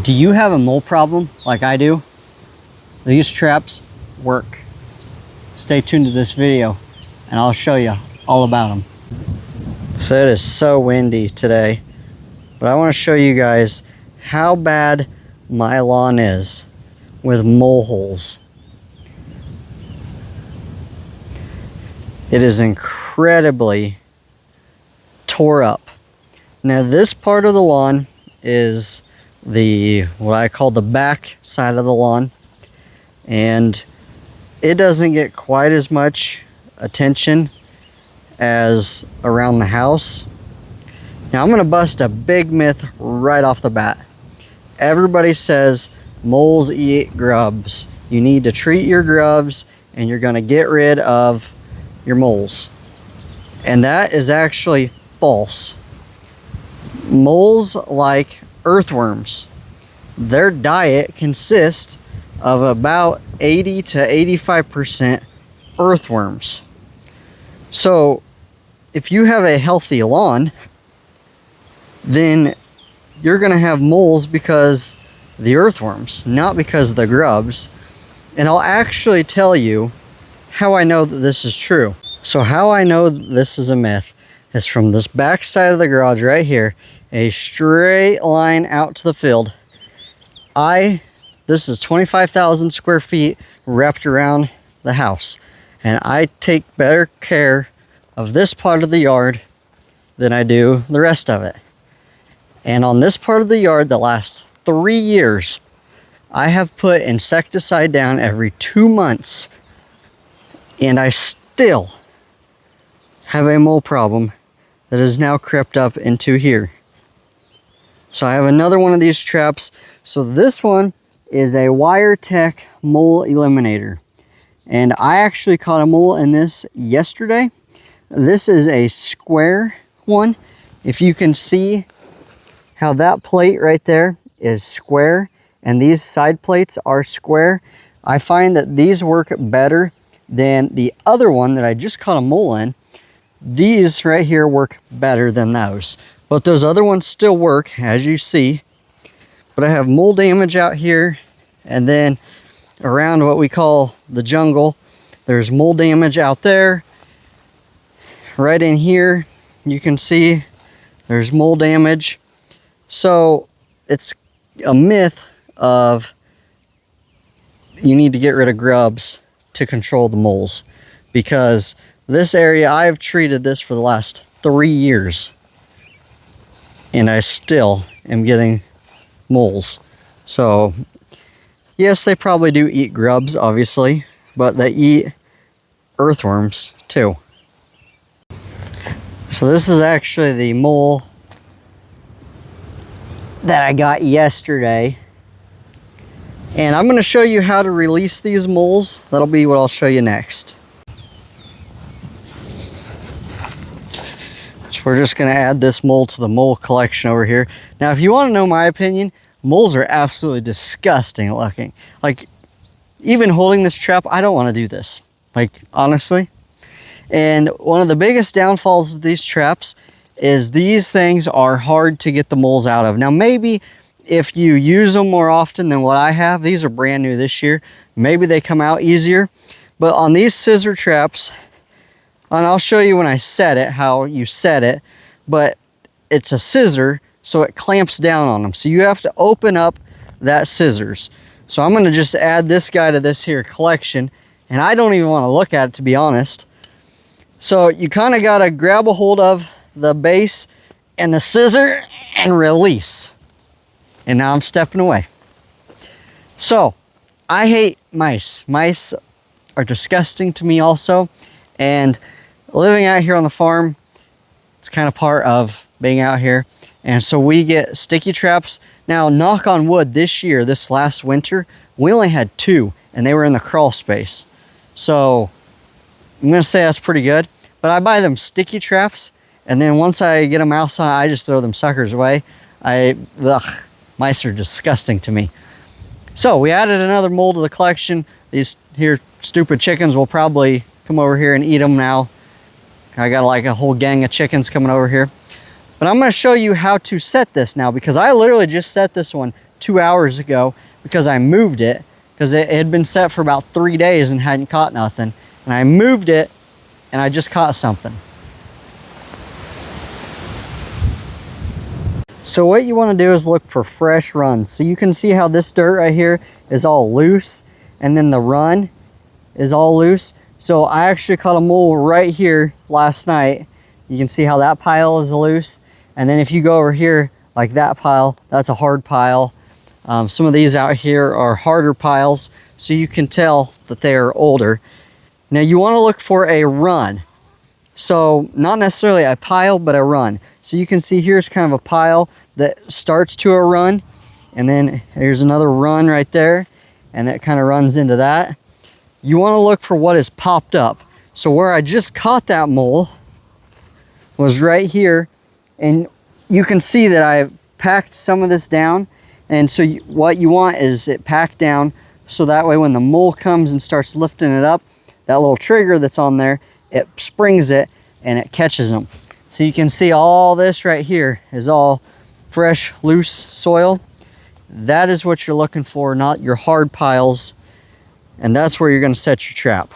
Do you have a mole problem like I do? These traps work. Stay tuned to this video and I'll show you all about them. So it is so windy today, but I want to show you guys how bad my lawn is with mole holes. It is incredibly tore up. Now this part of the lawn is what I call the back side of the lawn, and it doesn't get quite as much attention as around the house. Now I'm gonna bust a big myth right off the bat. Everybody says moles eat grubs. You need to treat your grubs and you're gonna get rid of your moles. And that is actually false. Moles like earthworms. Their diet consists of about 80 to 85% earthworms. So if you have a healthy lawn, then you're going to have moles because the earthworms, not because the grubs. And I'll actually tell you how I know that this is true. So how I know this is a myth is from this back side of the garage right here, a straight line out to the field. This is 25,000 square feet wrapped around the house, and I take better care of this part of the yard than I do the rest of it. And on this part of the yard, the last 3 years, I have put insecticide down every 2 months, and I still have a mole problem that has now crept up into here. So I have another one of these traps. So this one is a Wire Tek Mole Eliminator. And I actually caught a mole in this yesterday. This is a square one. If you can see how that plate right there is square and these side plates are square, I find that these work better than the other one that I just caught a mole in. These right here work better than those. But those other ones still work, as you see. But I have mole damage out here, and then around what we call the jungle, there's mole damage out there. Right in here, you can see there's mole damage. So it's a myth of you need to get rid of grubs to control the moles, because this area, I've treated this for the last 3 years and I still am getting moles. So yes, they probably do eat grubs, obviously, but they eat earthworms too. So this is actually the mole that I got yesterday. And I'm going to show you how to release these moles. That'll be what I'll show you next. So we're just going to add this mole to the mole collection over here. Now, if you want to know my opinion, moles are absolutely disgusting looking. Like, even holding this trap, I don't want to do this. Like, honestly. And one of the biggest downfalls of these traps is these things are hard to get the moles out of. Now, maybe if you use them more often than what I have, these are brand new this year, maybe they come out easier. But on these scissor traps, and I'll show you when I set it, how you set it, but it's a scissor, so it clamps down on them. So you have to open up that scissors. So I'm going to just add this guy to this here collection, and I don't even want to look at it, to be honest. So you kind of got to grab a hold of the base and the scissor and release. And now I'm stepping away. So I hate mice. Mice are disgusting to me also. And living out here on the farm, it's kind of part of being out here. And so we get sticky traps. Now, knock on wood, this year, this last winter, we only had 2, and they were in the crawl space. So I'm gonna say that's pretty good. But I buy them sticky traps, and then once I get a mouse on, I just throw them suckers away. Mice are disgusting to me. So we added another mole to the collection. These here stupid chickens will probably come over here and eat them now. I got like a whole gang of chickens coming over here. But I'm going to show you how to set this now, because I literally just set this one 2 hours ago because I moved it, because it had been set for about 3 days and hadn't caught nothing. And I moved it and I just caught something. So what you want to do is look for fresh runs. So you can see how this dirt right here is all loose, and then the run is all loose. So I actually caught a mole right here last night. You can see how that pile is loose. And then if you go over here, like that pile, that's a hard pile. Some of these out here are harder piles, so you can tell that they are older. Now you want to look for a run. So not necessarily a pile, but a run. So you can see here's kind of a pile that starts to a run, and then here's another run right there, and that kind of runs into that. You want to look for what is popped up. So where I just caught that mole was right here, and you can see that I packed some of this down. And so what you want is it packed down, so that way when the mole comes and starts lifting it up, that little trigger that's on there, it springs it and it catches them. So you can see all this right here is all fresh, loose soil. That is what you're looking for, not your hard piles. And that's where you're going to set your trap.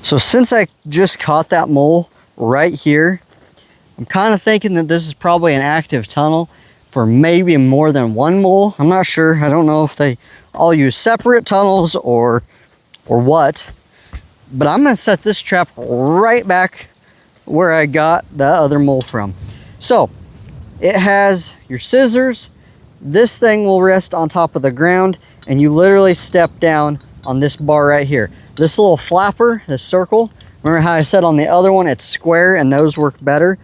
So since I just caught that mole right here, I'm kind of thinking that this is probably an active tunnel for maybe more than one mole. I'm not sure. I don't know if they all use separate tunnels or what. But I'm going to set this trap right back where I got the other mole from. So it has your scissors. This thing will rest on top of the ground, and you literally step down on this bar right here. This little flapper, this circle, remember how I said on the other one it's square and those work better?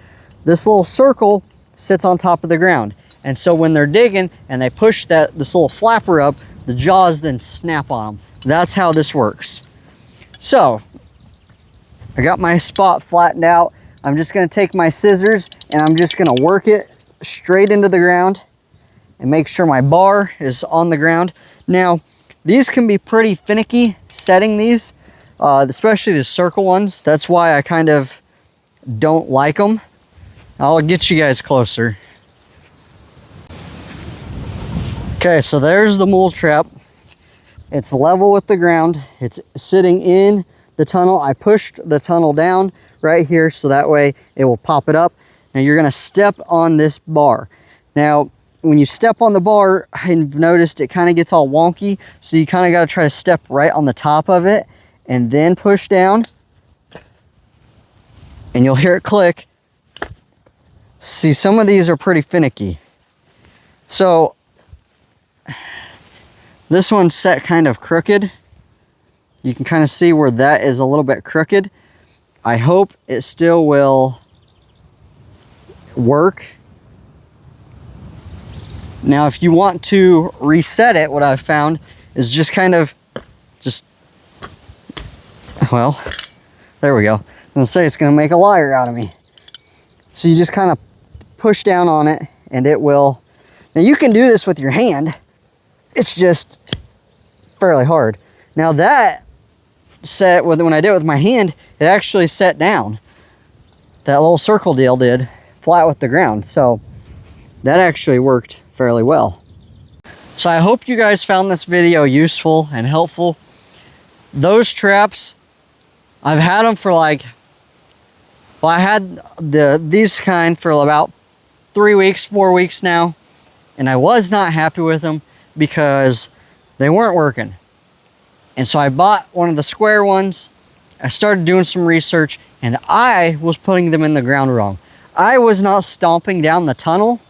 This little circle sits on top of the ground. And so when they're digging and they push this little flapper up, the jaws then snap on them. That's how this works. So I got my spot flattened out. I'm just going to take my scissors and I'm just going to work it straight into the ground and make sure my bar is on the ground. Now, these can be pretty finicky setting these, especially the circle ones. That's why I kind of don't like them. I'll get you guys closer. Okay, so there's the mole trap. It's level with the ground. It's sitting in the tunnel. I pushed the tunnel down right here so that way it will pop it up. Now you're gonna step on this bar. Now, when you step on the bar, I've noticed it kind of gets all wonky. So you kind of got to try to step right on the top of it and then push down. And you'll hear it click. See, some of these are pretty finicky. So this one's set kind of crooked. You can kind of see where that is a little bit crooked. I hope it still will work. Now, if you want to reset it, what I've found is just kind of, well, there we go. I'm gonna say it's gonna make a liar out of me. So you just kind of push down on it and it will. Now you can do this with your hand. It's just fairly hard. Now that set, when I did it with my hand, it actually set down. That little circle deal did, flat with the ground. So that actually worked fairly well. So I hope you guys found this video useful and helpful. Those traps, I've had them for like, well, I had these kind for about 3 weeks, 4 weeks now, and I was not happy with them because they weren't working. And so I bought one of the square ones. I started doing some research, and I was putting them in the ground wrong. I was not stomping down the tunnel.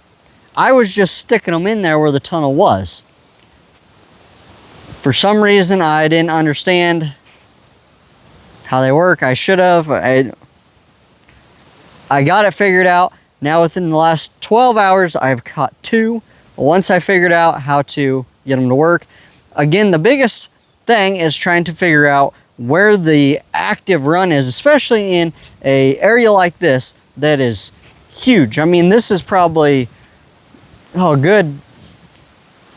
I was just sticking them in there where the tunnel was. For some reason, I didn't understand how they work. I should have. I got it figured out. Now within the last 12 hours, I've caught 2. Once I figured out how to get them to work. Again, the biggest thing is trying to figure out where the active run is, especially in an area like this that is huge. I mean, this is probably, oh, good.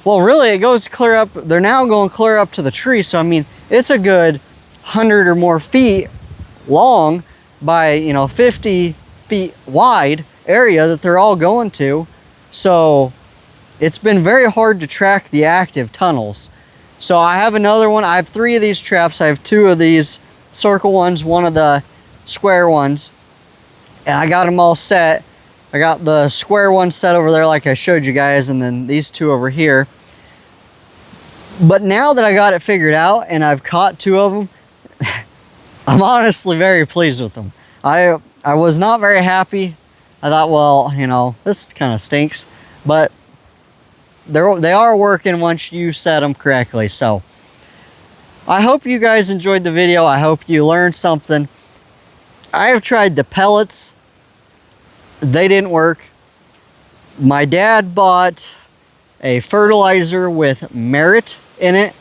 Well, really, it goes clear up. They're now going clear up to the tree. So, I mean, it's a good 100 or more feet long by, 50 feet wide area that they're all going to. So it's been very hard to track the active tunnels. So I have another one. I have 3 of these traps. I have 2 of these circle ones, 1 of the square ones, and I got them all set. I got the square one set over there like I showed you guys, and then these 2 over here. But now that I got it figured out and I've caught 2 of them, I'm honestly very pleased with them. I was not very happy. I thought, well, you know, this kind of stinks, but they are working once you set them correctly. So I hope you guys enjoyed the video. I hope you learned something. I have tried the pellets. They didn't work. My dad bought a fertilizer with merit in it.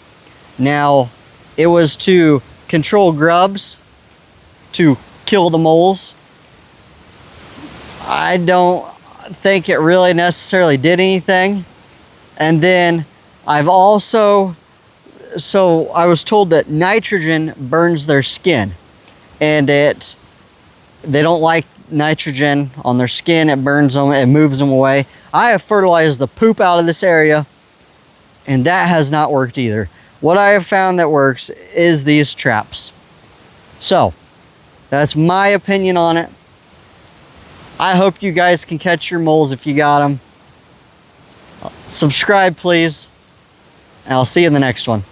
Now, it was to control grubs, to kill the moles. I don't think it really necessarily did anything. And then I've also, so I was told that nitrogen burns their skin, and they don't like nitrogen on their skin. It burns them, it moves them away. I have fertilized the poop out of this area, and that has not worked either. What I have found that works is these traps. So that's my opinion on it. I hope you guys can catch your moles if you got them. Subscribe, please, and I'll see you in the next one.